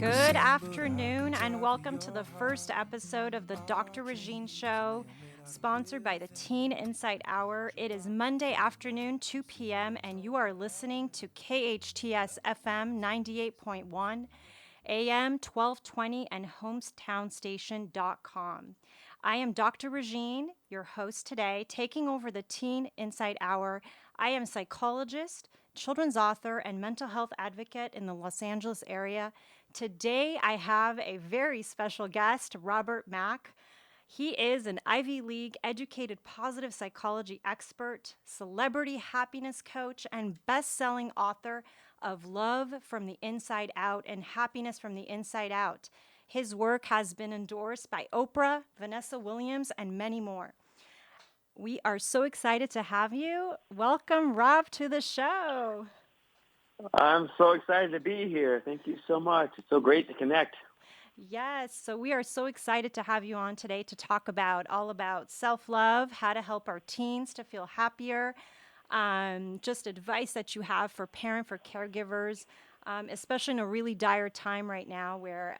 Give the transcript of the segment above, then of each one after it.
Good afternoon, and welcome to the first episode of the Dr. Regine Show, sponsored by the Teen Insight Hour. It is Monday afternoon, 2 p.m., and you are listening to KHTS FM 98.1, AM 1220, and hometownstation.com. I am Dr. Regine, your host today, taking over the Teen Insight Hour. I am a psychologist, children's author, and mental health advocate in the Los Angeles area. Today, I have a very special guest, Robert Mack. He is an Ivy League educated positive psychology expert, celebrity happiness coach, and best-selling author of Love from the Inside Out and Happiness from the Inside Out. His work has been endorsed by Oprah, Vanessa Williams, and many more. We are so excited to have you. Welcome, Rob, to the show. I'm so excited to be here. Thank you so much. It's so great to connect. Yes, so we are so excited to have you on today to talk about all about self-love, how to help our teens to feel happier, just advice that you have for caregivers, especially in a really dire time right now where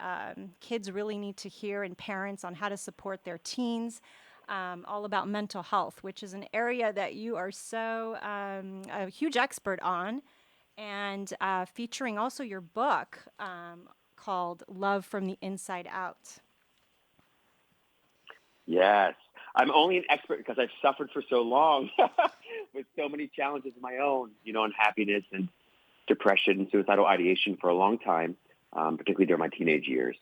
kids really need to hear and parents on how to support their teens. All about mental health, which is an area that you are so a huge expert on, and featuring also your book called Love from the Inside Out. Yes. I'm only an expert because I've suffered for so long with so many challenges of my own, on happiness and depression and suicidal ideation for a long time, particularly during my teenage years.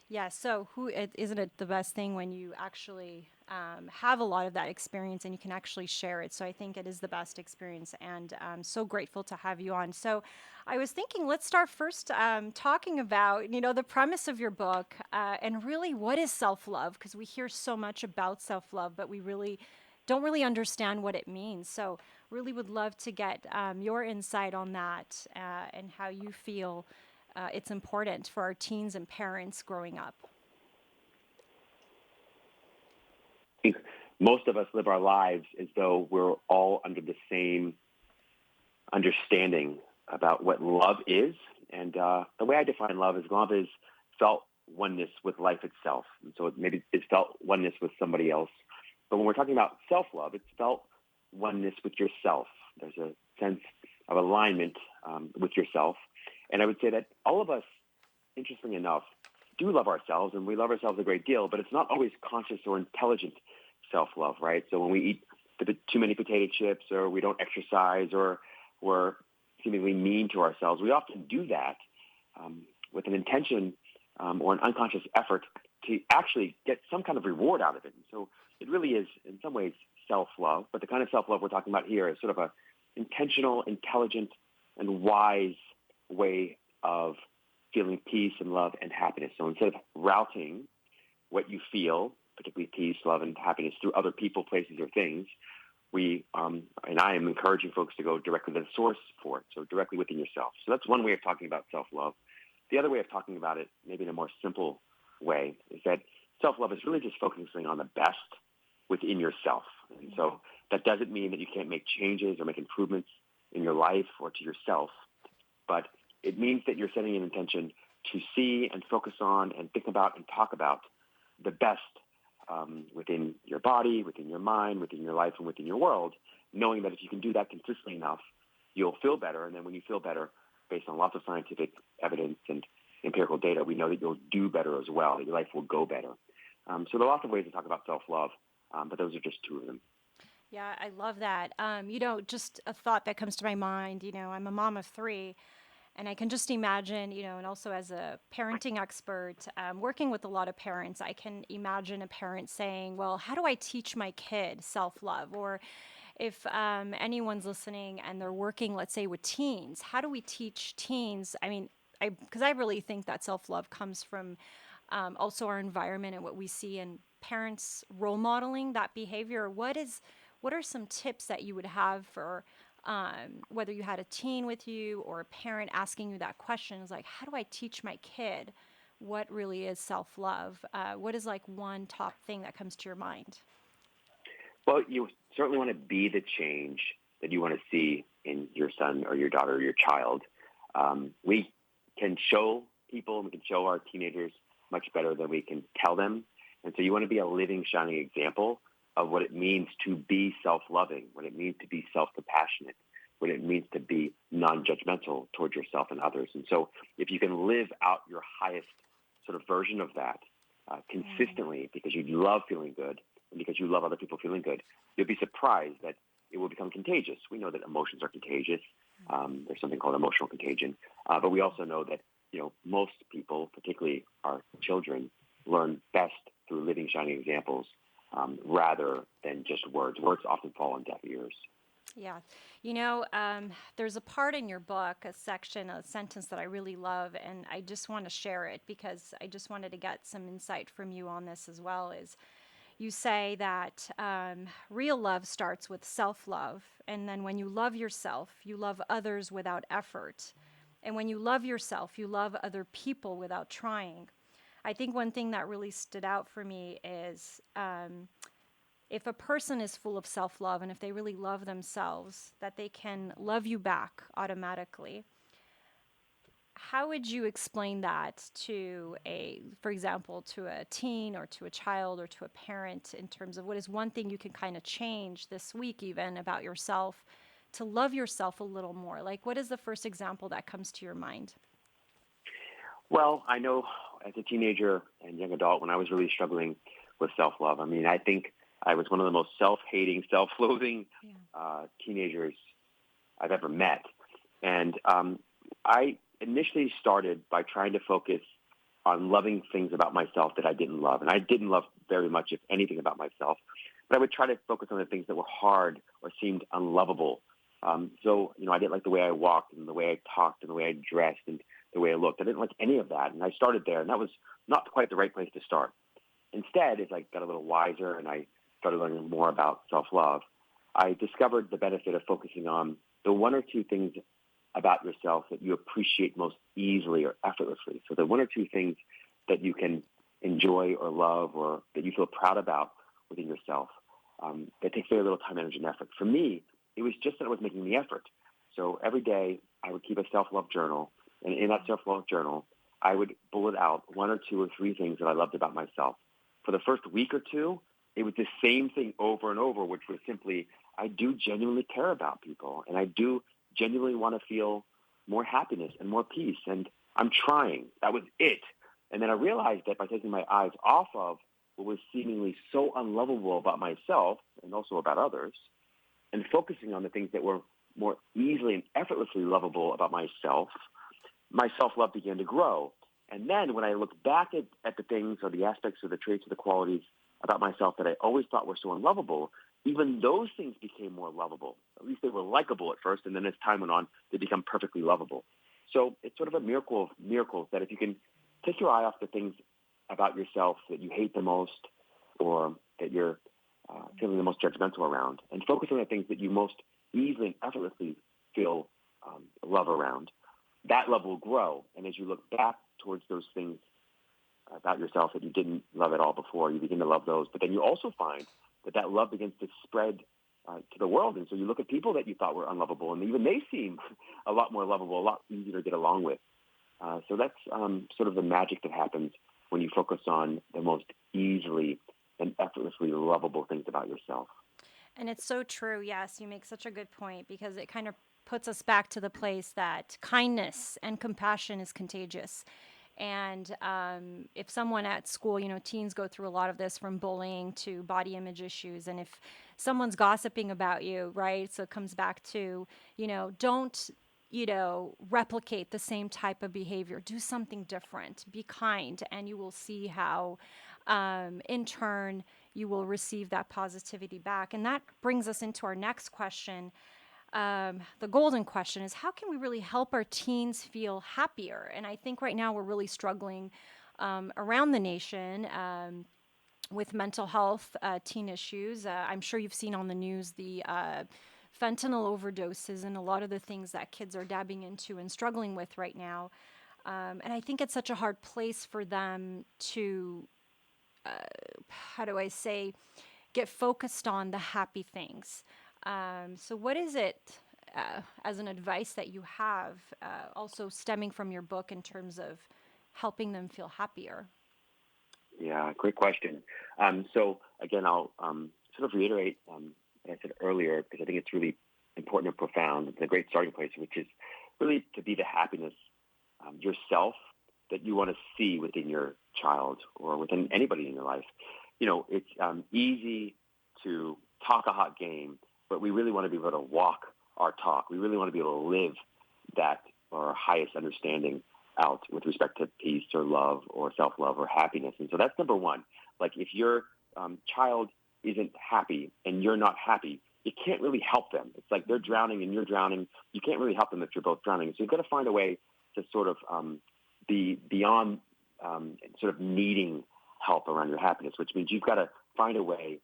Yeah, so isn't it the best thing when you actually have a lot of that experience and you can actually share it? So I think it is the best experience, and I'm so grateful to have you on. So I was thinking, let's start first talking about, the premise of your book and really what is self-love, because we hear so much about self-love, but we really don't really understand what it means. So really would love to get your insight on that and how you feel it's important for our teens and parents growing up. I think most of us live our lives as though we're all under the same understanding about what love is. And the way I define love is felt oneness with life itself. And so maybe it's felt oneness with somebody else. But when we're talking about self-love, it's felt oneness with yourself. There's a sense of alignment with yourself. And I would say that all of us, interestingly enough, do love ourselves, and we love ourselves a great deal, but it's not always conscious or intelligent self-love, right? So when we eat too many potato chips, or we don't exercise, or we're seemingly mean to ourselves, we often do that with an intention or an unconscious effort to actually get some kind of reward out of it. And so it really is, in some ways, self-love, but the kind of self-love we're talking about here is sort of a intentional, intelligent, and wise way of feeling peace and love and happiness. So instead of routing what you feel, particularly peace, love, and happiness, through other people, places, or things, we and I am encouraging folks to go directly to the source for it, so directly within yourself. So that's one way of talking about self-love. The other way of talking about it, maybe in a more simple way, is that self-love is really just focusing on the best within yourself. And so that doesn't mean that you can't make changes or make improvements in your life or to yourself, but it means that you're setting an intention to see and focus on and think about and talk about the best within your body, within your mind, within your life, and within your world, knowing that if you can do that consistently enough, you'll feel better. And then when you feel better, based on lots of scientific evidence and empirical data, we know that you'll do better as well, that your life will go better. So there are lots of ways to talk about self-love, but those are just two of them. Yeah, I love that. Just a thought that comes to my mind, I'm a mom of three, and I can just imagine, and also as a parenting expert, working with a lot of parents, I can imagine a parent saying, well, how do I teach my kid self-love? Or if anyone's listening and they're working, let's say, with teens, how do we teach teens? I mean, because I really think that self-love comes from also our environment and what we see in parents role modeling that behavior. What are some tips that you would have for whether you had a teen with you or a parent asking you that question? Is like, how do I teach my kid what really is self-love? What is like one top thing that comes to your mind? Well, you certainly want to be the change that you want to see in your son or your daughter or your child. We can show people and we can show our teenagers much better than we can tell them. And so you want to be a living, shining example of what it means to be self-loving, what it means to be self-compassionate, what it means to be non-judgmental towards yourself and others. And so if you can live out your highest sort of version of that consistently because you love feeling good and because you love other people feeling good, you'll be surprised that it will become contagious. We know that emotions are contagious. There's something called emotional contagion. But we also know that, most people, particularly our children, learn best through living, shining examples rather than just words. Words often fall on deaf ears. Yeah. There's a part in your book, a section, a sentence that I really love, and I just want to share it because I just wanted to get some insight from you on this as well. Is you say that real love starts with self love. And then when you love yourself, you love others without effort. And when you love yourself, you love other people without trying. I think one thing that really stood out for me is if a person is full of self love and if they really love themselves, that they can love you back automatically. How would you explain that to for example, to a teen or to a child or to a parent in terms of what is one thing you can kind of change this week, even about yourself, to love yourself a little more? Like, what is the first example that comes to your mind? Well, I know as a teenager and young adult, when I was really struggling with self-love, I think I was one of the most self-hating, self-loathing teenagers I've ever met. And I initially started by trying to focus on loving things about myself that I didn't love. And I didn't love very much, if anything, about myself. But I would try to focus on the things that were hard or seemed unlovable. I didn't like the way I walked and the way I talked and the way I dressed and the way I looked. I didn't like any of that. And I started there, and that was not quite the right place to start. Instead, as I got a little wiser and I started learning more about self-love, I discovered the benefit of focusing on the one or two things about yourself that you appreciate most easily or effortlessly. So the one or two things that you can enjoy or love or that you feel proud about within yourself that takes very little time, energy, and effort. For me, it was just that I was making the effort. So every day I would keep a self-love journal, and in that self-love journal, I would bullet out one or two or three things that I loved about myself. For the first week or two, it was the same thing over and over, which was simply, I do genuinely care about people, and I do genuinely want to feel more happiness and more peace, and I'm trying. That was it. And then I realized that by taking my eyes off of what was seemingly so unlovable about myself and also about others, and focusing on the things that were more easily and effortlessly lovable about myself, my self-love began to grow. And then when I looked back at the things or the aspects or the traits or the qualities about myself that I always thought were so unlovable, even those things became more lovable. At least they were likable at first, and then as time went on, they become perfectly lovable. So it's sort of a miracle of miracles that if you can take your eye off the things about yourself that you hate the most or that you're feeling the most judgmental around, and focus on the things that you most easily and effortlessly feel love around, that love will grow. And as you look back towards those things about yourself that you didn't love at all before, you begin to love those. But then you also find that love begins to spread to the world. And so you look at people that you thought were unlovable, and even they seem a lot more lovable, a lot easier to get along with. So that's sort of the magic that happens when you focus on the most easily and effortlessly lovable things about yourself. And it's so true. Yes, you make such a good point because it kind of puts us back to the place that kindness and compassion is contagious. And if someone at school, teens go through a lot of this from bullying to body image issues. And if someone's gossiping about you, right? So it comes back to, don't, replicate the same type of behavior. Do something different. Be kind. And you will see how, in turn, you will receive that positivity back. And that brings us into our next question. The golden question is, how can we really help our teens feel happier? And I think right now we're really struggling around the nation with mental health, teen issues. I'm sure you've seen on the news the fentanyl overdoses and a lot of the things that kids are dabbing into and struggling with right now. And I think it's such a hard place for them to, how do I say, get focused on the happy things. So what is it as an advice that you have also stemming from your book in terms of helping them feel happier? Yeah, great question. So again, I'll sort of reiterate what I said earlier because I think it's really important and profound. It's a great starting place, which is really to be the happiness yourself that you want to see within your child or within anybody in your life. It's easy to talk a hot game, but we really want to be able to walk our talk. We really want to be able to live that or our highest understanding out with respect to peace or love or self-love or happiness. And so that's number one. Like if your child isn't happy and you're not happy, you can't really help them. It's like they're drowning and you're drowning. You can't really help them if you're both drowning. So you've got to find a way to sort of be beyond sort of needing help around your happiness, which means you've got to find a way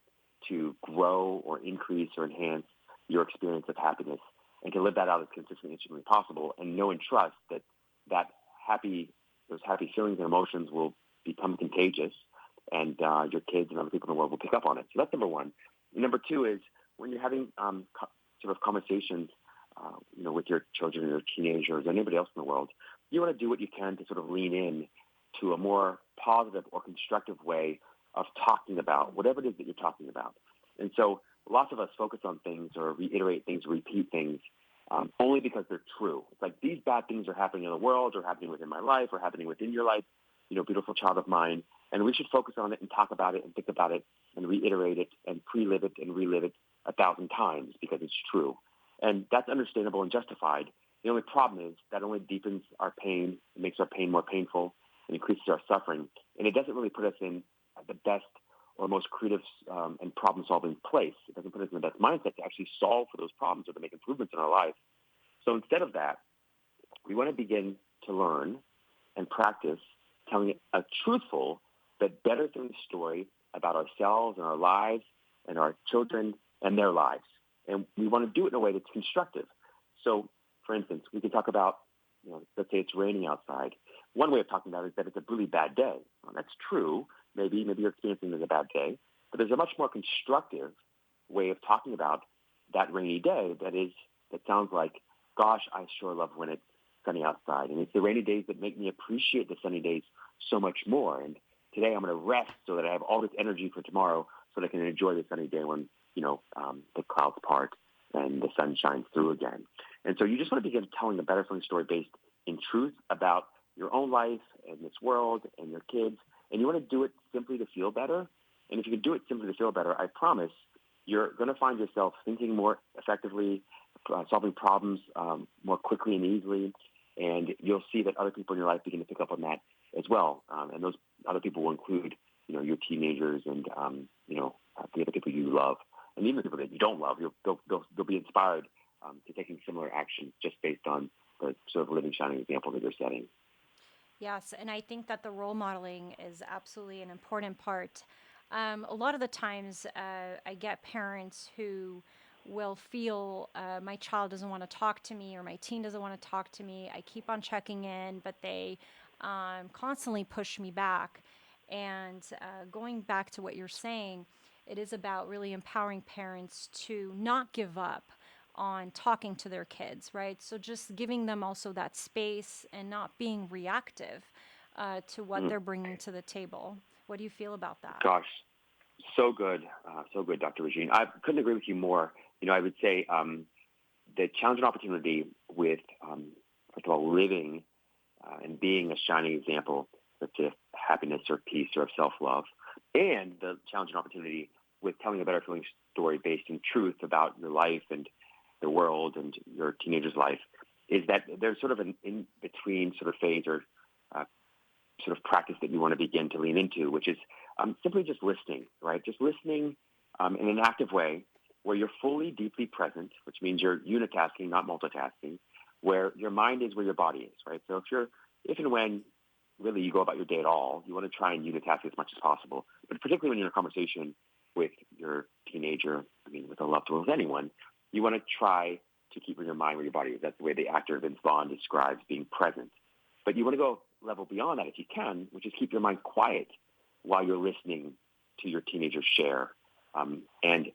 to grow or increase or enhance your experience of happiness and to live that out as consistently as possible and know and trust that those happy feelings and emotions will become contagious and your kids and other people in the world will pick up on it. So that's number one. And number two is when you're having sort of conversations, with your children or your teenagers or anybody else in the world, you want to do what you can to sort of lean in to a more positive or constructive way of talking about whatever it is that you're talking about. And so lots of us focus on things or reiterate things, repeat things only because they're true. It's like these bad things are happening in the world or happening within my life or happening within your life, beautiful child of mine. And we should focus on it and talk about it and think about it and reiterate it and pre-live it and relive it 1,000 times because it's true. And that's understandable and justified. The only problem is that only deepens our pain, it makes our pain more painful, and increases our suffering. And it doesn't really put us in the best or most creative and problem-solving place. It doesn't put us in the best mindset to actually solve for those problems or to make improvements in our life. So instead of that, we want to begin to learn and practice telling a truthful but better-than story about ourselves and our lives and our children and their lives. And we want to do it in a way that's constructive. So, for instance, we can talk about, let's say it's raining outside. One way of talking about it is that it's a really bad day. Well, that's true. Maybe you're experiencing it as a bad day. But there's a much more constructive way of talking about that rainy day that sounds like, gosh, I sure love when it's sunny outside. And it's the rainy days that make me appreciate the sunny days so much more. And today I'm going to rest so that I have all this energy for tomorrow so that I can enjoy the sunny day when, the clouds part and the sun shines through again. And so you just want to begin telling a better feeling story based in truth about your own life and this world and your kids. And you want to do it simply to feel better. And if you can do it simply to feel better, I promise you're going to find yourself thinking more effectively, solving problems more quickly and easily. And you'll see that other people in your life begin to pick up on that as well. And those other people will include, your teenagers and, the other people you love. And even the people that you don't love, they'll be inspired to taking similar action just based on the sort of living, shining example that you're setting. Yes, and I think that the role modeling is absolutely an important part. A lot of the times, I get parents who will feel my child doesn't want to talk to me or my teen doesn't want to talk to me. I keep on checking in, but they constantly push me back. And going back to what you're saying, it is about really empowering parents to not give up on talking to their kids, right? So just giving them also that space and not being reactive to what they're bringing to the table. What do you feel about that? Gosh, so good, Dr. Regine. I couldn't agree with you more. I would say the challenge and opportunity with, first of all, living and being a shining example of happiness or peace or of self-love, and the challenge and opportunity with telling a better feeling story based in truth about your life and the world and your teenager's life is that there's sort of an in-between sort of phase or sort of practice that you want to begin to lean into, which is simply just listening, right? Just listening in an active way where you're fully, deeply present, which means you're unitasking, not multitasking, where your mind is where your body is, right? So if and when really you go about your day at all, you want to try and unitask as much as possible. But particularly when you're in a conversation with your teenager, with a loved one, with anyone, you want to try to keep your mind where your body is. That's the way the actor Vince Vaughn describes being present. But you want to go a level beyond that if you can, which is keep your mind quiet while you're listening to your teenager share. And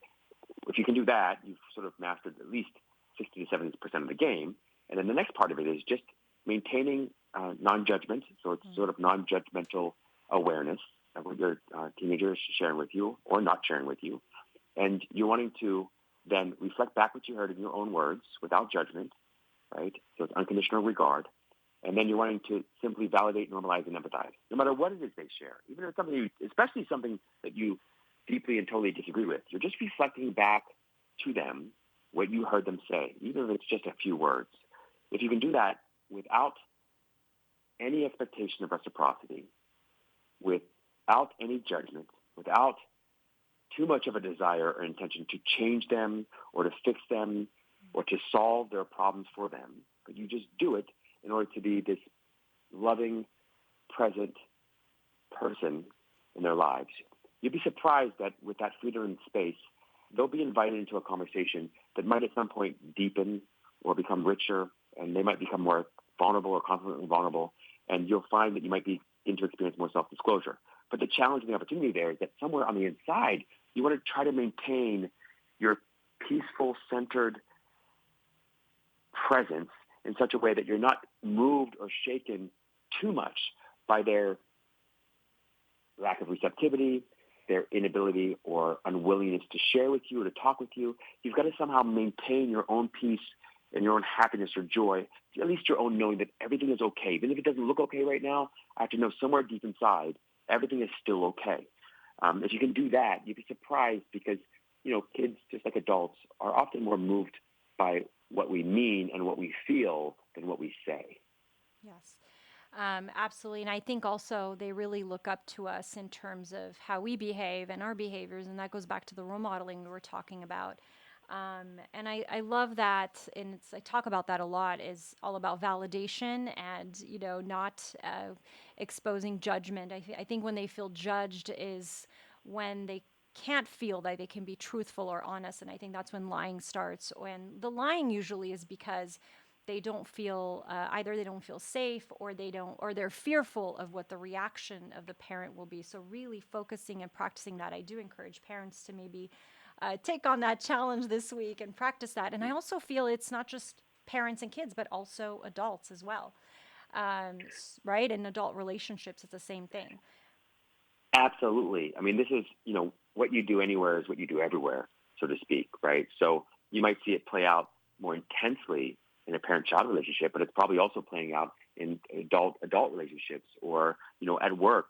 if you can do that, you've sort of mastered at least 60 to 70% of the game. And then the next part of it is just maintaining non-judgment. So it's sort of non-judgmental awareness of what your teenager is sharing with you or not sharing with you. And you're wanting to then reflect back what you heard in your own words without judgment, right? So it's unconditional regard. And then you're wanting to simply validate, normalize, and empathize, no matter what it is they share, even if it's something, especially something that you deeply and totally disagree with. You're just reflecting back to them what you heard them say, even if it's just a few words. If you can do that without any expectation of reciprocity, without any judgment, without too much of a desire or intention to change them or to fix them or to solve their problems for them, but you just do it in order to be this loving, present person in their lives, you'd be surprised that with that freedom and space, they'll be invited into a conversation that might at some point deepen or become richer, and they might become more vulnerable or confidently vulnerable, and you'll find that you might be into experience more self-disclosure. But the challenge and the opportunity there is that somewhere on the inside, you want to try to maintain your peaceful, centered presence in such a way that you're not moved or shaken too much by their lack of receptivity, their inability or unwillingness to share with you or to talk with you. You've got to somehow maintain your own peace and your own happiness or joy, at least your own knowing that everything is okay. Even if it doesn't look okay right now, I have to know somewhere deep inside, everything is still okay. If you can do that, you'd be surprised because, kids, just like adults, are often more moved by what we mean and what we feel than what we say. Yes, absolutely. And I think also they really look up to us in terms of how we behave and our behaviors. And that goes back to the role modeling we were talking about. And I love that. And I talk about that a lot, is all about validation and, not exposing judgment. I think when they feel judged is when they can't feel that they can be truthful or honest. And I think that's when lying starts. And the lying usually is because they don't feel either they don't feel safe or they're fearful of what the reaction of the parent will be. So really focusing and practicing that. I do encourage parents to maybe take on that challenge this week and practice that. And I also feel it's not just parents and kids, but also adults as well. Right? In adult relationships, it's the same thing. Absolutely. I mean, this is, what you do anywhere is what you do everywhere, so to speak, right? So you might see it play out more intensely in a parent-child relationship, but it's probably also playing out in adult relationships or, at work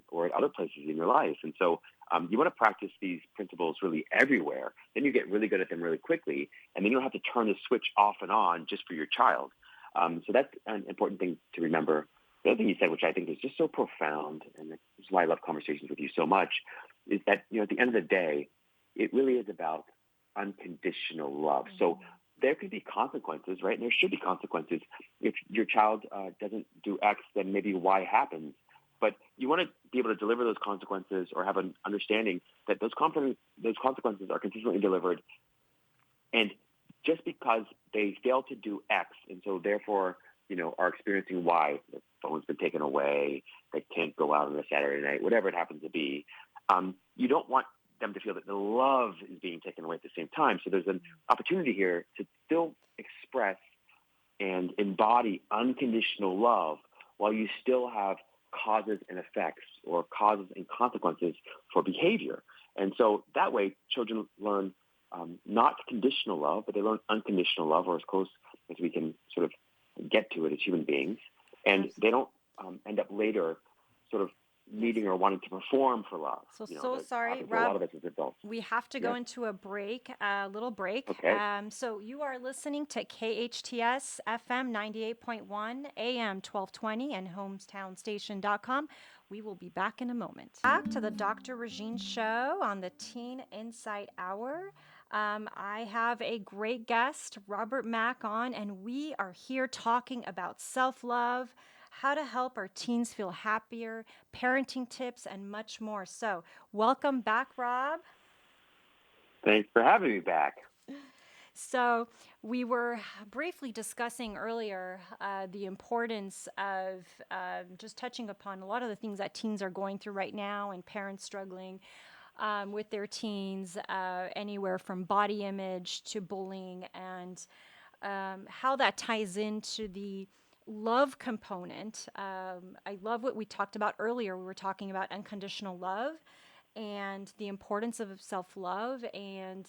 or at other places in your life. And so you want to practice these principles really everywhere. Then you get really good at them really quickly, and then you don't have to turn the switch off and on just for your child. So that's an important thing to remember. The other thing you said, which I think is just so profound, and this is why I love conversations with you so much, is that, at the end of the day, it really is about unconditional love. Mm-hmm. So there could be consequences, right? And there should be consequences. If your child doesn't do X, then maybe Y happens. But you want to be able to deliver those consequences or have an understanding that those consequences are consistently delivered. And just because they fail to do X, and so therefore, are experiencing Y, the phone's been taken away, they can't go out on a Saturday night, whatever it happens to be, you don't want them to feel that the love is being taken away at the same time. So there's an opportunity here to still express and embody unconditional love while you still have causes and effects or causes and consequences for behavior. And so that way children learn not conditional love, but they learn unconditional love, or as close as we can sort of get to it as human beings. And they don't end up later sort of needing or wanting to perform for love. Sorry, Rob. A lot of us as adults. We have to go into a little break. Okay. So you are listening to KHTS FM 98.1 AM 1220 and hometownstation.com. We will be back in a moment. Back to the Dr. Regine Show on the Teen Insight Hour. I have a great guest, Robert Mack, on, and we are here talking about self-love, how to help our teens feel happier, parenting tips, and much more. So welcome back, Rob. Thanks for having me back. So we were briefly discussing earlier the importance of just touching upon a lot of the things that teens are going through right now and parents struggling with their teens, anywhere from body image to bullying, and how that ties into the love component, I love what we talked about earlier. We were talking about unconditional love and the importance of self love, and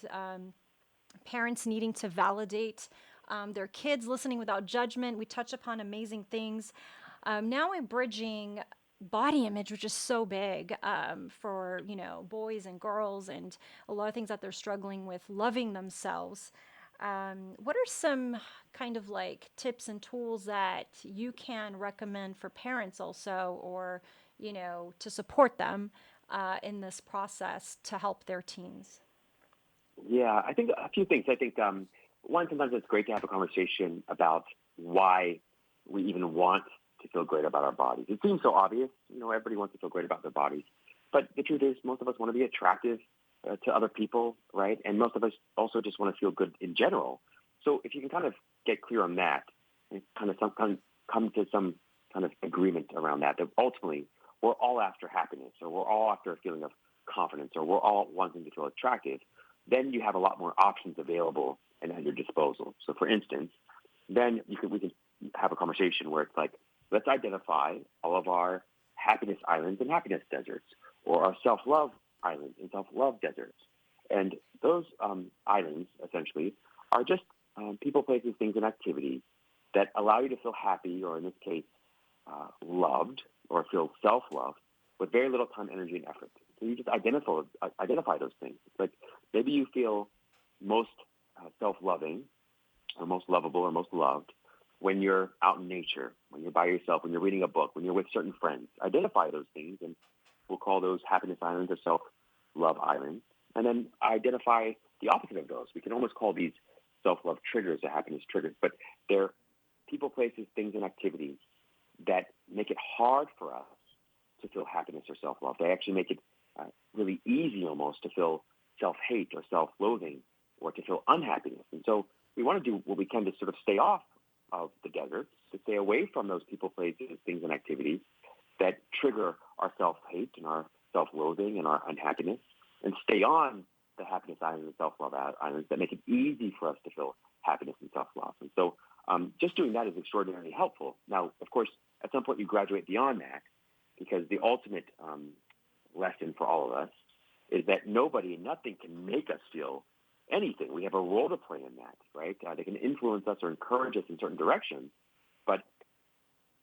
parents needing to validate their kids, listening without judgment. We touch upon amazing things. Now I'm bridging body image, which is so big for boys and girls, and a lot of things that they're struggling with loving themselves. What are some kind of like tips and tools that you can recommend for parents also, or to support them in this process to help their teens? Yeah, I think a few things. I think one, sometimes it's great to have a conversation about why we even want to feel great about our bodies. It seems so obvious, everybody wants to feel great about their bodies, but the truth is, most of us want to be attractive to other people, right? And most of us also just want to feel good in general. So if you can kind of get clear on that and come to some kind of agreement around that, that ultimately we're all after happiness, or we're all after a feeling of confidence, or we're all wanting to feel attractive, then you have a lot more options available and at your disposal. So, for instance, then we can have a conversation where it's like, let's identify all of our happiness islands and happiness deserts, or our self-love islands and self-love deserts. And those islands, essentially, are just people, places, things, and activities that allow you to feel happy, or in this case, loved, or feel self-loved with very little time, energy, and effort. So you just identify those things. It's like maybe you feel most self-loving, or most lovable, or most loved when you're out in nature, when you're by yourself, when you're reading a book, when you're with certain friends. Identify those things, and we'll call those happiness islands or self-love islands. And then identify the opposite of those. We can almost call these self-love triggers or happiness triggers, but they're people, places, things, and activities that make it hard for us to feel happiness or self-love. They actually make it really easy almost to feel self-hate or self-loathing, or to feel unhappiness. And so we want to do what we can to sort of stay off of the deserts, to stay away from those people, places, things, and activities that trigger our self-hate and our self-loathing and our unhappiness, and stay on the happiness islands and self-love islands that make it easy for us to feel happiness and self-love. And so just doing that is extraordinarily helpful. Now, of course, at some point you graduate beyond that, because the ultimate lesson for all of us is that nobody and nothing can make us feel anything. We have a role to play in that, right? They can influence us or encourage us in certain directions, but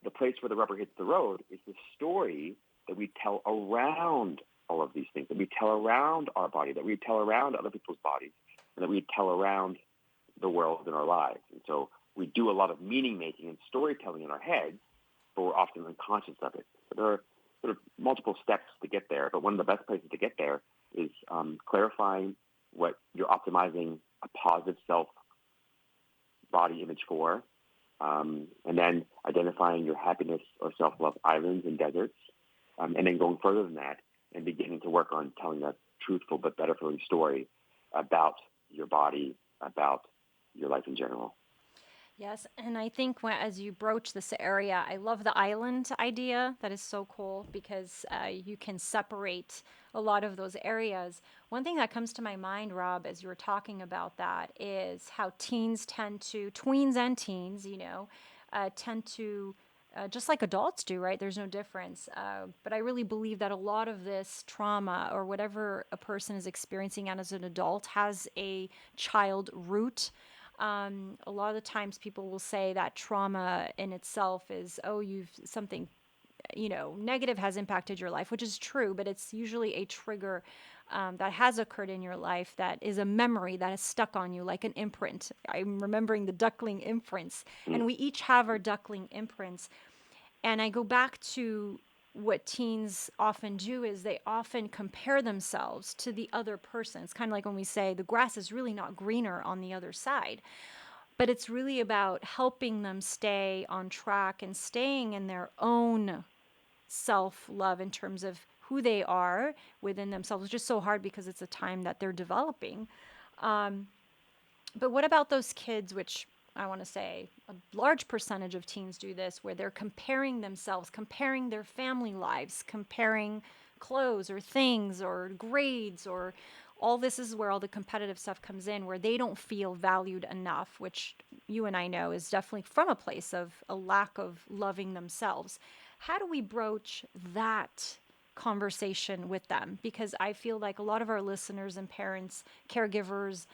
the place where the rubber hits the road is the story that we tell around all of these things, that we tell around our body, that we tell around other people's bodies, and that we tell around the world in our lives. And so we do a lot of meaning making and storytelling in our heads, but we're often unconscious of it. So there are sort of multiple steps to get there, but one of the best places to get there is clarifying what you're optimizing a positive self-body image for, and then identifying your happiness or self-love islands and deserts, and then going further than that and beginning to work on telling a truthful but better feeling story about your body, about your life in general. Yes, and I think as you broach this area, I love the island idea. That is so cool because you can separate a lot of those areas. One thing that comes to my mind, Rob, as you were talking about that, is how tweens and teens, tend to, just like adults do, right? There's no difference. But I really believe that a lot of this trauma, or whatever a person is experiencing as an adult, has a child root. A lot of the times people will say that trauma in itself is, oh, you've something, negative has impacted your life, which is true, but it's usually a trigger that has occurred in your life that is a memory that is stuck on you like an imprint. I'm remembering the duckling imprints, and Mm. we each have our duckling imprints. And I go back to what teens often do is they often compare themselves to the other person. It's kind of like when we say the grass is really not greener on the other side, but it's really about helping them stay on track and staying in their own self love in terms of who they are within themselves. It's just so hard because it's a time that they're developing. But what about those kids, which I want to say a large percentage of teens do this, where they're comparing themselves, comparing their family lives, comparing clothes or things or grades or all this is where all the competitive stuff comes in, where they don't feel valued enough, which you and I know is definitely from a place of a lack of loving themselves. How do we broach that conversation with them? Because I feel like a lot of our listeners and parents, caregivers,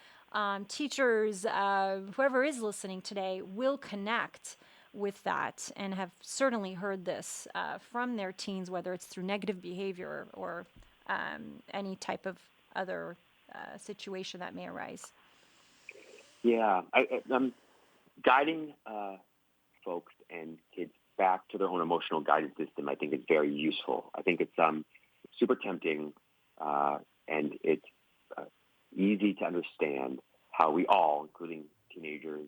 teachers, whoever is listening today will connect with that and have certainly heard this from their teens, whether it's through negative behavior or any type of other situation that may arise. Yeah, I'm guiding folks and kids back to their own emotional guidance system. I think is very useful. I think it's super tempting, and it's uh, easy to understand how we all, including teenagers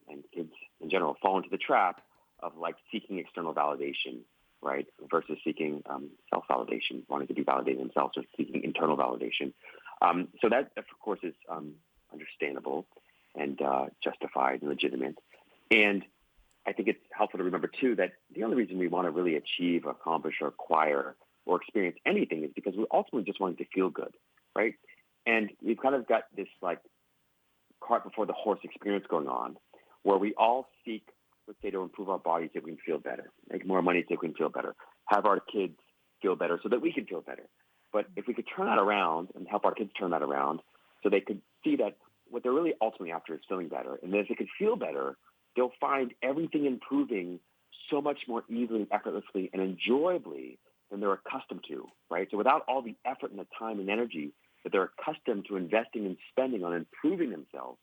and kids in general, fall into the trap of like seeking external validation, right, versus seeking self-validation, wanting to be validated themselves, or seeking internal validation. So that, of course, is understandable and justified and legitimate. And I think it's helpful to remember, too, that the only reason we want to really achieve, accomplish, or acquire or experience anything is because we ultimately just want to feel good, right? And we've kind of got this, like, cart before the horse experience going on where we all seek, let's say, to improve our bodies so we can feel better, make more money so we can feel better, have our kids feel better so that we can feel better. But if we could turn that around and help our kids turn that around so they could see that what they're really ultimately after is feeling better, and then if they could feel better, they'll find everything improving so much more easily, effortlessly, and enjoyably than they're accustomed to, right? So without all the effort and the time and energy that they're accustomed to investing and spending on improving themselves,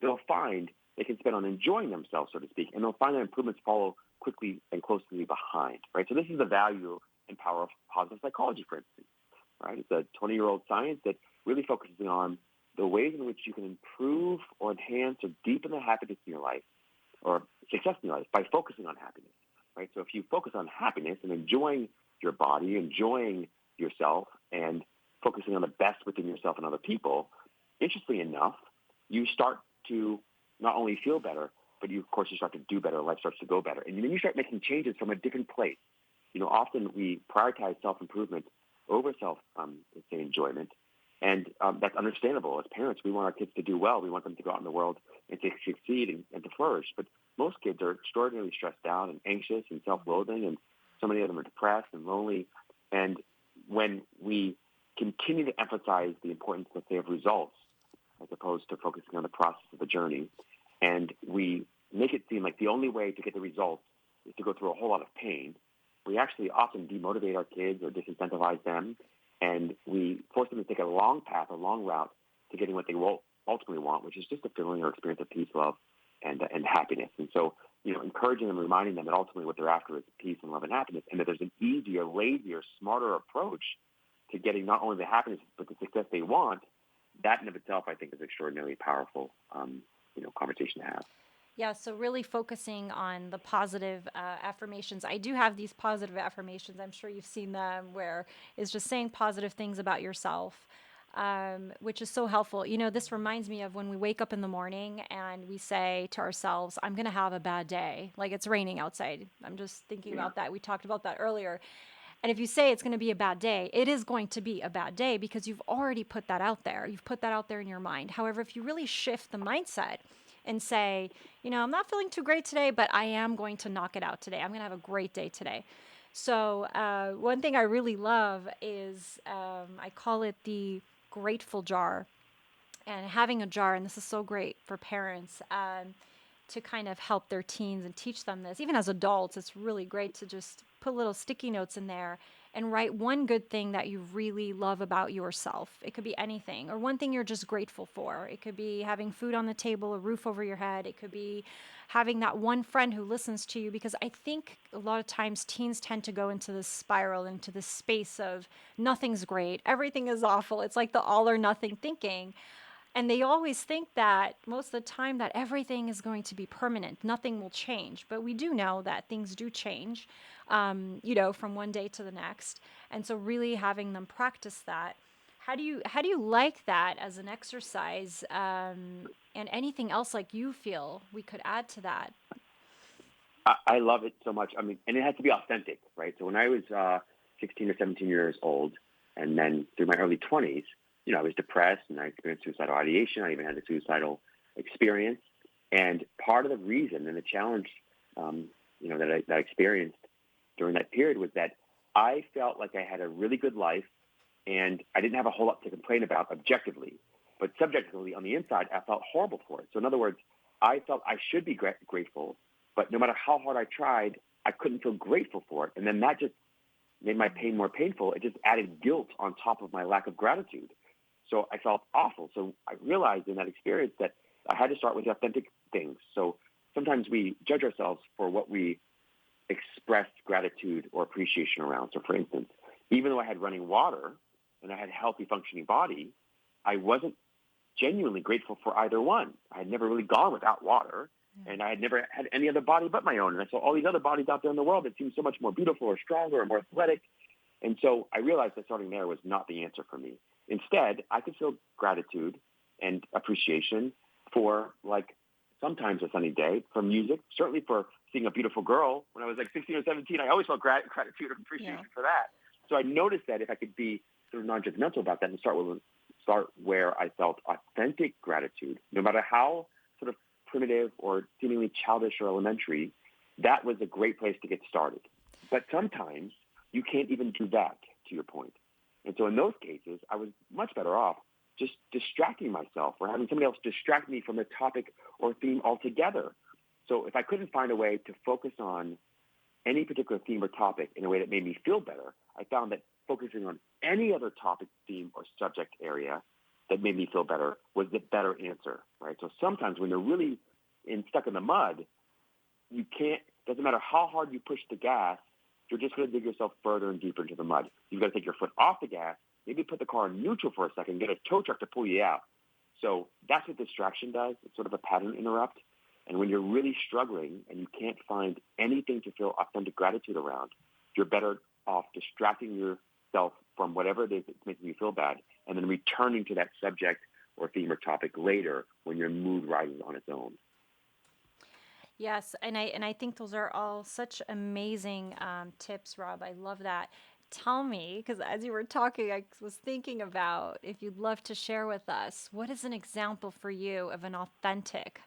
they'll find they can spend on enjoying themselves, so to speak, and they'll find that improvements follow quickly and closely behind, right? So this is the value and power of positive psychology, for instance, right? It's a 20-year-old science that really focuses on the ways in which you can improve or enhance or deepen the happiness in your life or success in your life by focusing on happiness, right? So if you focus on happiness and enjoying your body, enjoying yourself, and focusing on the best within yourself and other people, interestingly enough, you start to not only feel better, but you, of course, you start to do better. Life starts to go better. And then you start making changes from a different place. You know, often we prioritize self-improvement over let's say, enjoyment. And that's understandable. As parents, we want our kids to do well. We want them to go out in the world and to succeed and to flourish. But most kids are extraordinarily stressed out and anxious and self-loathing, and so many of them are depressed and lonely. And when we continue to emphasize the importance, let's say, of results as opposed to focusing on the process of the journey, and we make it seem like the only way to get the results is to go through a whole lot of pain, we actually often demotivate our kids or disincentivize them, and we force them to take a long path, a long route to getting what they will ultimately want, which is just a feeling or experience of peace, love, and happiness. And so, you know, encouraging them, reminding them that ultimately what they're after is peace and love and happiness, and that there's an easier, lazier, smarter approach to getting not only the happiness but the success they want. That in of itself, I think, is extraordinarily powerful, conversation to have. Yeah, so really focusing on the positive affirmations. I do have these positive affirmations. I'm sure you've seen them, where it's just saying positive things about yourself, which is so helpful. You know, this reminds me of when we wake up in the morning and we say to ourselves, I'm going to have a bad day. Like it's raining outside. I'm just thinking Yeah. about that. We talked about that earlier. And if you say it's going to be a bad day, it is going to be a bad day because you've already put that out there. You've put that out there in your mind. However, if you really shift the mindset and say, you know, I'm not feeling too great today, but I am going to knock it out today. I'm going to have a great day today. So, one thing I really love is I call it the grateful jar. And having a jar, and this is so great for parents, to kind of help their teens and teach them this. Even as adults, it's really great to just put little sticky notes in there and write one good thing that you really love about yourself. It could be anything, or one thing you're just grateful for. It could be having food on the table, a roof over your head. It could be having that one friend who listens to you, because I think a lot of times teens tend to go into this spiral, into this space of nothing's great, everything is awful. It's like the all or nothing thinking. And they always think that most of the time that everything is going to be permanent, nothing will change. But we do know that things do change, from one day to the next. And so, really having them practice that. How do you like that as an exercise, and anything else like you feel we could add to that? I love it so much. I mean, and it has to be authentic, right? So when I was 16 or 17 years old, and then through my early 20s, I was depressed and I experienced suicidal ideation. I even had a suicidal experience. And part of the reason and the challenge, that I experienced during that period was that I felt like I had a really good life and I didn't have a whole lot to complain about objectively. But subjectively, on the inside, I felt horrible for it. So in other words, I felt I should be grateful, but no matter how hard I tried, I couldn't feel grateful for it. And then that just made my pain more painful. It just added guilt on top of my lack of gratitude. So I felt awful. So I realized in that experience that I had to start with authentic things. So sometimes we judge ourselves for what we express gratitude or appreciation around. So for instance, even though I had running water and I had a healthy functioning body, I wasn't genuinely grateful for either one. I had never really gone without water, and I had never had any other body but my own. And I saw all these other bodies out there in the world that seemed so much more beautiful or stronger or more athletic. And so I realized that starting there was not the answer for me. Instead, I could feel gratitude and appreciation for, like, sometimes a sunny day, for music, certainly for seeing a beautiful girl. When I was like 16 or 17, I always felt gratitude and appreciation for that. So I noticed that if I could be sort of non-judgmental about that and start where I felt authentic gratitude, no matter how sort of primitive or seemingly childish or elementary, that was a great place to get started. But sometimes you can't even do that, to your point. And so in those cases, I was much better off just distracting myself or having somebody else distract me from the topic or theme altogether. So if I couldn't find a way to focus on any particular theme or topic in a way that made me feel better, I found that focusing on any other topic, theme, or subject area that made me feel better was the better answer, right? So sometimes when you're really stuck in the mud, you can't, doesn't matter how hard you push the gas, you're just going to dig yourself further and deeper into the mud. You've got to take your foot off the gas, maybe put the car in neutral for a second, get a tow truck to pull you out. So that's what distraction does. It's sort of a pattern interrupt. And when you're really struggling and you can't find anything to feel authentic gratitude around, you're better off distracting yourself from whatever it is that's making you feel bad and then returning to that subject or theme or topic later when your mood rises on its own. Yes, and I think those are all such amazing tips, Rob. I love that. Tell me, because as you were talking, I was thinking about if you'd love to share with us, what is an example for you of an authentic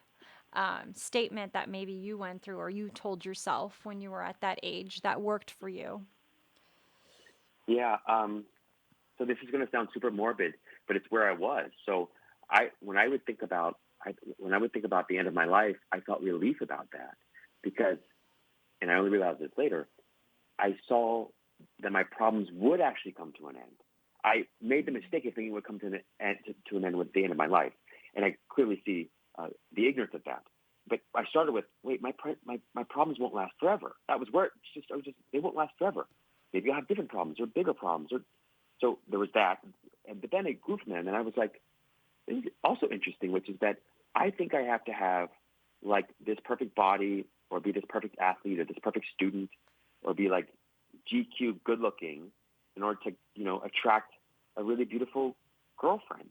statement that maybe you went through or you told yourself when you were at that age that worked for you? Yeah. So this is going to sound super morbid, but it's where I was. So when I would think about the end of my life, I felt relief about that because, and I only realized this later, I saw that my problems would actually come to an end. I made the mistake of thinking it would come to an end with the end of my life, and I clearly see the ignorance of that. But I started with, wait, my problems won't last forever. That was where they won't last forever. Maybe I'll have different problems or bigger problems. So there was that. But then it grew from there, and then I was like, this is also interesting, which is that I think I have to have like this perfect body or be this perfect athlete or this perfect student or be like GQ good looking in order to, attract a really beautiful girlfriend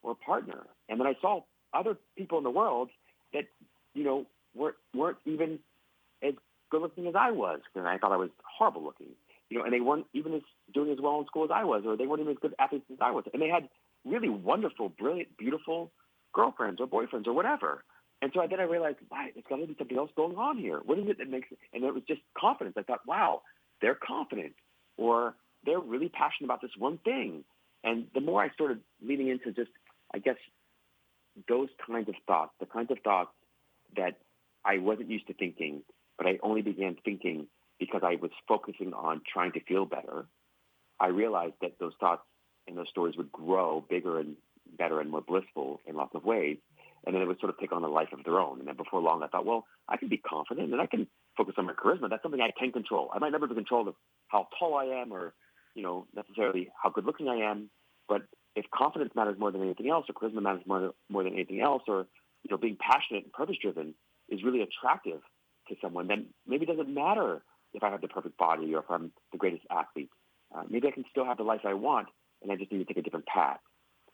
or partner. And then I saw other people in the world that, weren't even as good looking as I was. And I thought I was horrible looking, and they weren't even doing as well in school as I was, or they weren't even as good athletes as I was. And they had really wonderful, brilliant, beautiful girlfriends or boyfriends or whatever. And so then I realized, wow, there's got to be something else going on here. What is it that makes it? And it was just confidence. I thought, wow, they're confident or they're really passionate about this one thing. And the more I started leaning into just, I guess, those kinds of thoughts, the kinds of thoughts that I wasn't used to thinking, but I only began thinking because I was focusing on trying to feel better, I realized that those thoughts and those stories would grow bigger and better and more blissful in lots of ways. And then it would sort of take on a life of their own. And then before long, I thought, well, I can be confident and I can focus on my charisma. That's something I can control. I might never be controlled of how tall I am or, necessarily how good looking I am. But if confidence matters more than anything else, or charisma matters more than anything else, or, being passionate and purpose driven is really attractive to someone, then maybe it doesn't matter if I have the perfect body or if I'm the greatest athlete. Maybe I can still have the life I want, and I just need to take a different path.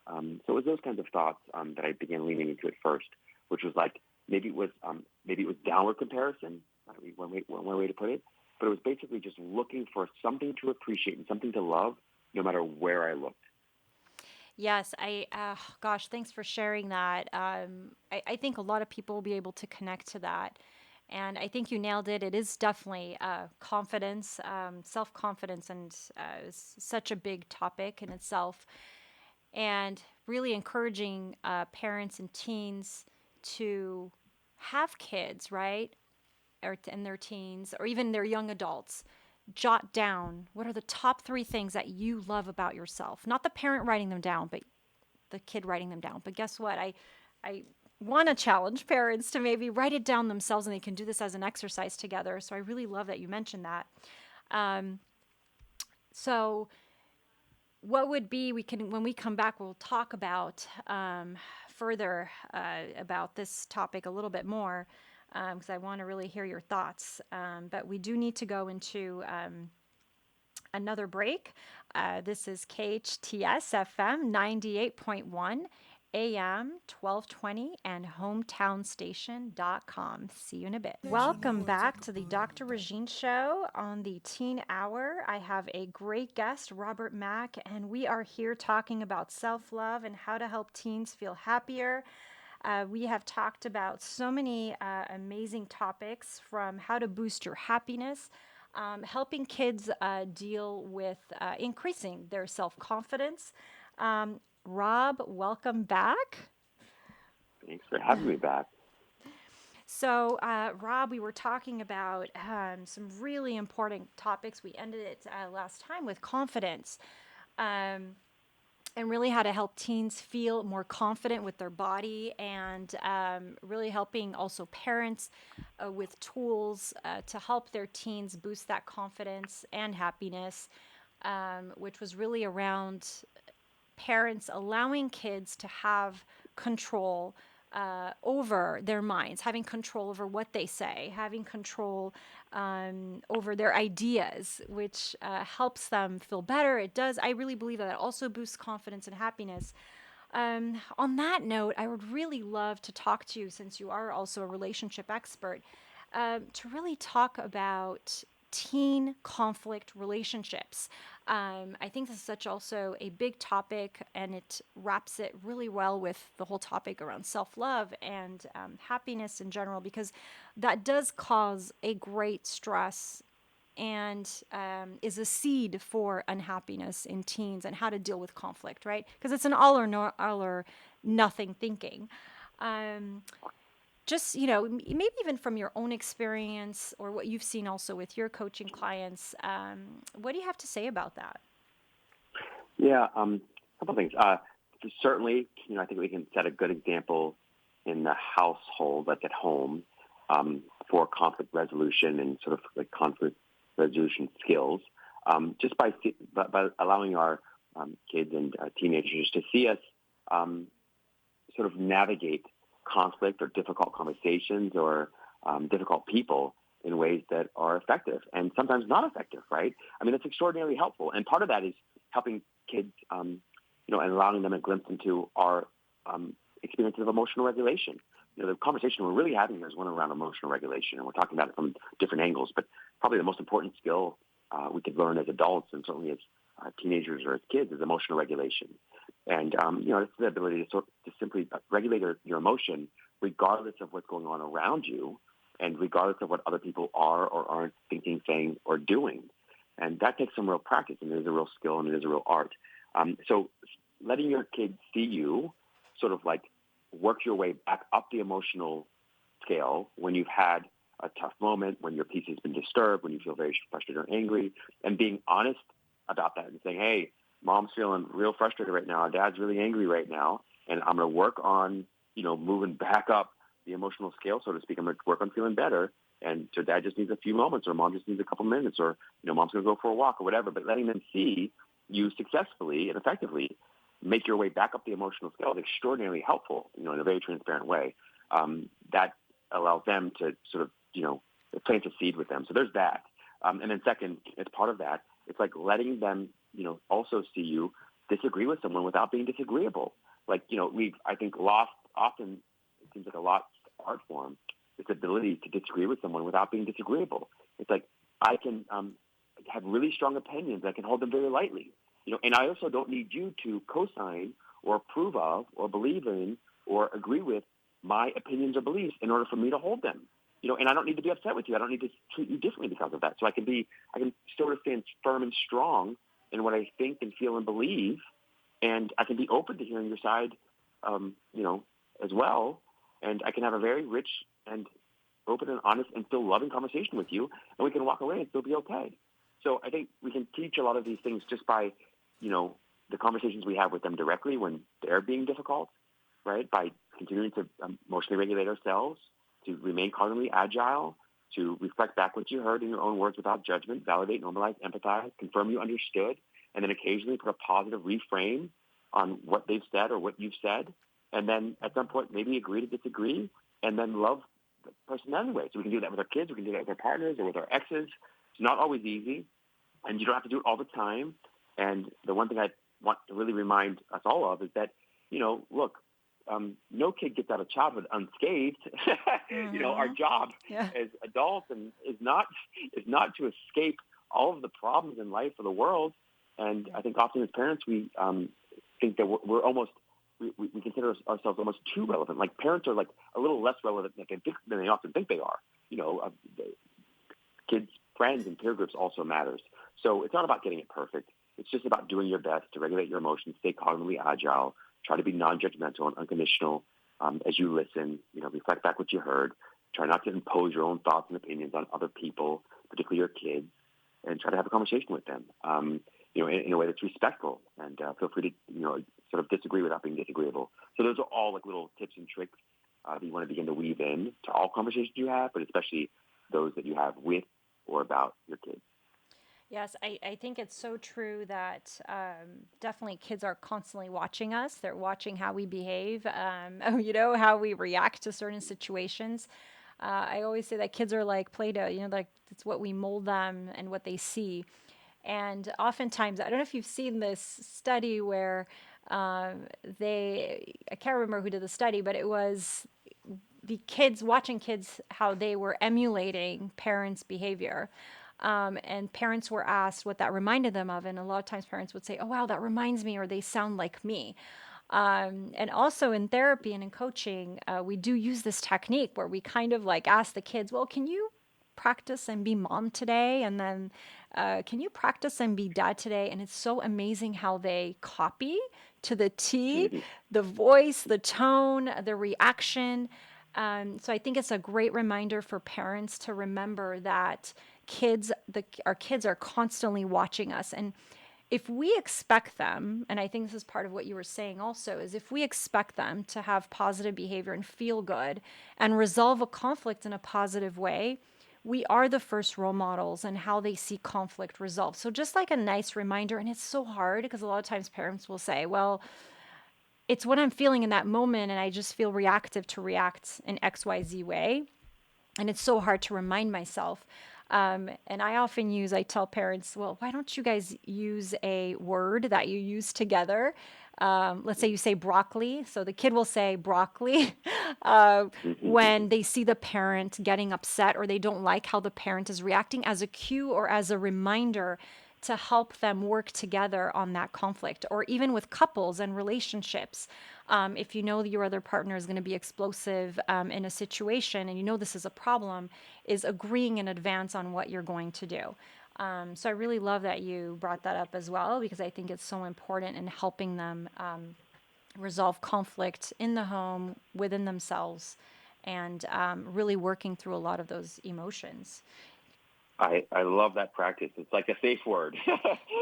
So it was those kinds of thoughts that I began leaning into at first, which was like maybe it was downward comparison, one way to put it, but it was basically just looking for something to appreciate and something to love, no matter where I looked. Yes, gosh, thanks for sharing that. I think a lot of people will be able to connect to that. And I think you nailed it. It is definitely confidence, self confidence, and is such a big topic in itself. And really encouraging parents and teens to have kids, right? Or in their teens, or even their young adults, jot down what are the top three things that you love about yourself. Not the parent writing them down, but the kid writing them down. But guess what? I want to challenge parents to maybe write it down themselves, and they can do this as an exercise together. So I really love that you mentioned that. So what would be, we can, when we come back, we'll talk about further about this topic a little bit more, because I want to really hear your thoughts. But we do need to go into another break. This is KHTS FM 98.1 AM 1220 and hometownstation.com. See you in a bit. Welcome back to the Dr. Regine Show on the Teen Hour. I have a great guest, Robert Mack, and we are here talking about self love and how to help teens feel happier. We have talked about so many amazing topics, from how to boost your happiness, helping kids deal with increasing their self confidence. Rob, welcome back. Thanks for having me back. So, Rob, we were talking about some really important topics. We ended it last time with confidence. And really how to help teens feel more confident with their body, and really helping also parents with tools to help their teens boost that confidence and happiness, which was really around parents allowing kids to have control over their minds, having control over what they say, having control over their ideas, which helps them feel better. It does. I really believe that it also boosts confidence and happiness. On that note, I would really love to talk to you, since you are also a relationship expert, to really talk about teen conflict relationships. I think this is such also a big topic, and it wraps it really well with the whole topic around self love and happiness in general, because that does cause a great stress and is a seed for unhappiness in teens and how to deal with conflict, right? Because it's an all or nothing thinking. Um, just, maybe even from your own experience or what you've seen also with your coaching clients, what do you have to say about that? Yeah, a couple of things. Certainly, I think we can set a good example in the household, like at home, for conflict resolution and sort of like conflict resolution skills, just by allowing our kids and teenagers to see us sort of navigate conflict or difficult conversations or difficult people in ways that are effective and sometimes not effective, right? I mean, it's extraordinarily helpful. And part of that is helping kids, and allowing them a glimpse into our experiences of emotional regulation. The conversation we're really having here is one around emotional regulation, and we're talking about it from different angles, but probably the most important skill we could learn as adults and certainly as teenagers or as kids is emotional regulation. And, it's the ability to simply regulate your emotion regardless of what's going on around you and regardless of what other people are or aren't thinking, saying, or doing. And that takes some real practice, and it is a real skill, and it is a real art. So letting your kids see you sort of like work your way back up the emotional scale when you've had a tough moment, when your peace has been disturbed, when you feel very frustrated or angry, and being honest about that and saying, hey, mom's feeling real frustrated right now. Dad's really angry right now. And I'm going to work on, moving back up the emotional scale, so to speak. I'm going to work on feeling better. And so dad just needs a few moments, or mom just needs a couple minutes, or, mom's going to go for a walk or whatever. But letting them see you successfully and effectively make your way back up the emotional scale is extraordinarily helpful, in a very transparent way. That allows them to sort of, plant a seed with them. So there's that. And then second, as part of that, it's like letting them, also see you disagree with someone without being disagreeable. Like, we've, I think, lost often, it seems like a lost art form, this ability to disagree with someone without being disagreeable. It's like I can have really strong opinions. I can hold them very lightly. And I also don't need you to co-sign or approve of or believe in or agree with my opinions or beliefs in order for me to hold them. And I don't need to be upset with you. I don't need to treat you differently because of that. So I can sort of stand firm and strong in what I think and feel and believe, and I can be open to hearing your side, as well. And I can have a very rich and open and honest and still loving conversation with you, and we can walk away and still be okay. So I think we can teach a lot of these things just by, the conversations we have with them directly when they're being difficult, right? By continuing to emotionally regulate ourselves, to remain cognitively agile, to reflect back what you heard in your own words without judgment, validate, normalize, empathize, confirm you understood, and then occasionally put a positive reframe on what they've said or what you've said. And then at some point, maybe agree to disagree, and then love the person anyway. So we can do that with our kids, we can do that with our partners or with our exes. It's not always easy, and you don't have to do it all the time. And the one thing I want to really remind us all of is that, look, no kid gets out of childhood unscathed. Our job as adults is not to escape all of the problems in life or the world. And I think often as parents, we think that we're almost we consider ourselves almost too relevant. Like parents are like a little less relevant than they often think they are. Kids, friends, and peer groups also matters. So it's not about getting it perfect. It's just about doing your best to regulate your emotions, stay cognitively agile, try to be non-judgmental and unconditional as you listen. Reflect back what you heard. Try not to impose your own thoughts and opinions on other people, particularly your kids, and try to have a conversation with them. In a way that's respectful, and feel free to, sort of disagree without being disagreeable. So those are all like little tips and tricks that you want to begin to weave in to all conversations you have, but especially those that you have with or about your kids. Yes, I think it's so true that definitely kids are constantly watching us. They're watching how we behave, how we react to certain situations. I always say that kids are like Play-Doh, like it's what we mold them and what they see. And oftentimes, I don't know if you've seen this study where I can't remember who did the study, but it was the kids watching kids how they were emulating parents' behavior. And parents were asked what that reminded them of. And a lot of times parents would say, oh, wow, that reminds me, or they sound like me. And also in therapy and in coaching, we do use this technique where we kind of like ask the kids, well, can you practice and be mom today? And then can you practice and be dad today? And it's so amazing how they copy to the T, the voice, the tone, the reaction. So I think it's a great reminder for parents to remember that our kids are constantly watching us. And if we expect them, and I think this is part of what you were saying also, is if we expect them to have positive behavior and feel good and resolve a conflict in a positive way, we are the first role models in how they see conflict resolved. So just like a nice reminder, and it's so hard because a lot of times parents will say, well, it's what I'm feeling in that moment, and I just feel reactive to react in XYZ way. And it's so hard to remind myself. And I tell parents, well, why don't you guys use a word that you use together? Let's say you say broccoli. So the kid will say broccoli when they see the parent getting upset or they don't like how the parent is reacting, as a cue or as a reminder to help them work together on that conflict. Or even with couples and relationships. If you know that your other partner is going to be explosive in a situation and you know this is a problem, is agreeing in advance on what you're going to do. So I really love that you brought that up as well, because I think it's so important in helping them resolve conflict in the home, within themselves, and really working through a lot of those emotions. I love that practice. It's like a safe word.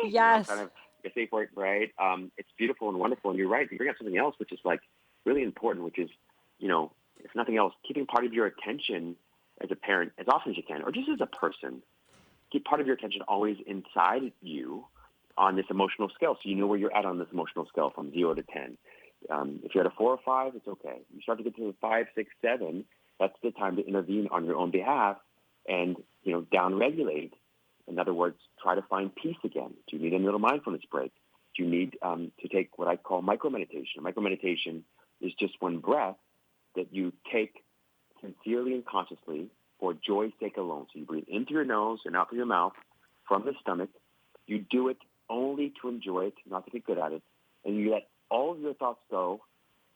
Yes. Kind of a safe word, right? It's beautiful and wonderful. And you're right. You bring up something else, which is like really important, which is, if nothing else, keeping part of your attention as a parent as often as you can, or just as a person. Keep part of your attention always inside you on this emotional scale, so you know where you're at on this emotional scale from 0 to 10. If you're at a 4 or 5, it's okay. You start to get to a 5, 6, 7, that's the time to intervene on your own behalf and, down-regulate. In other words, try to find peace again. Do you need a little mindfulness break? Do you need to take what I call micro-meditation? Micro-meditation is just one breath that you take sincerely and consciously for joy's sake alone. So you breathe in through your nose and out through your mouth from the stomach. You do it only to enjoy it, not to get good at it, and you let all of your thoughts go,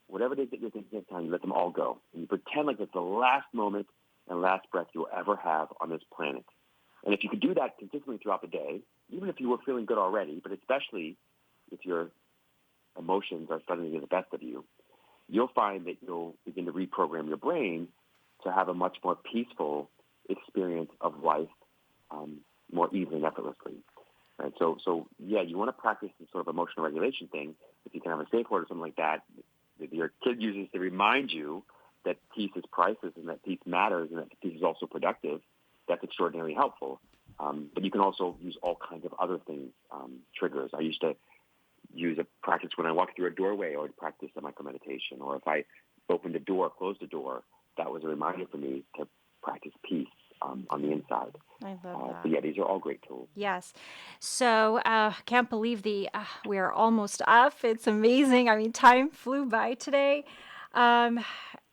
whatever it is that you're thinking at the time, you let them all go. And you pretend like it's the last moment and last breath you'll ever have on this planet. And if you could do that consistently throughout the day, even if you were feeling good already, but especially if your emotions are starting to get the best of you, you'll find that you'll begin to reprogram your brain to have a much more peaceful experience of life more easily and effortlessly. Right? So yeah, you want to practice this sort of emotional regulation thing. If you can have a safe word or something like that your kid uses to remind you that peace is priceless and that peace matters and that peace is also productive, that's extraordinarily helpful. But you can also use all kinds of other things, triggers. I used to use a practice when I walked through a doorway. I would practice a micro-meditation. Or if I opened a door, closed a door, that was a reminder for me to practice peace on the inside. I love So that. yeah, these are all great tools. Yes. So, can't believe we are almost up. It's amazing. I mean, time flew by today. Um,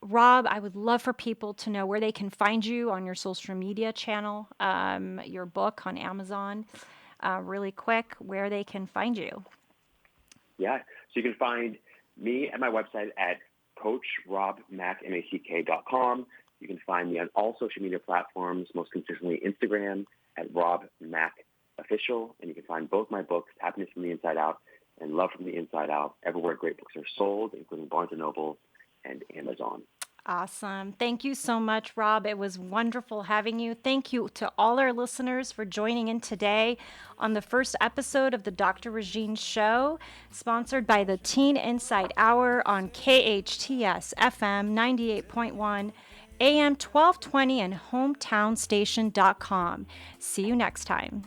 Rob, I would love for people to know where they can find you on your social media channel, your book on Amazon, really quick, where they can find you. Yeah. So you can find me at my website at coachrobmack.com. You can find me on all social media platforms, most consistently Instagram at Rob Mack Official. And you can find both my books, Happiness from the Inside Out and Love from the Inside Out, everywhere great books are sold, including Barnes & Noble and Amazon. Awesome. Thank you so much, Rob. It was wonderful having you. Thank you to all our listeners for joining in today on the first episode of the Dr. Regine Show, sponsored by the Teen Insight Hour on KHTS FM 98.1, AM 1220, and hometownstation.com. See you next time.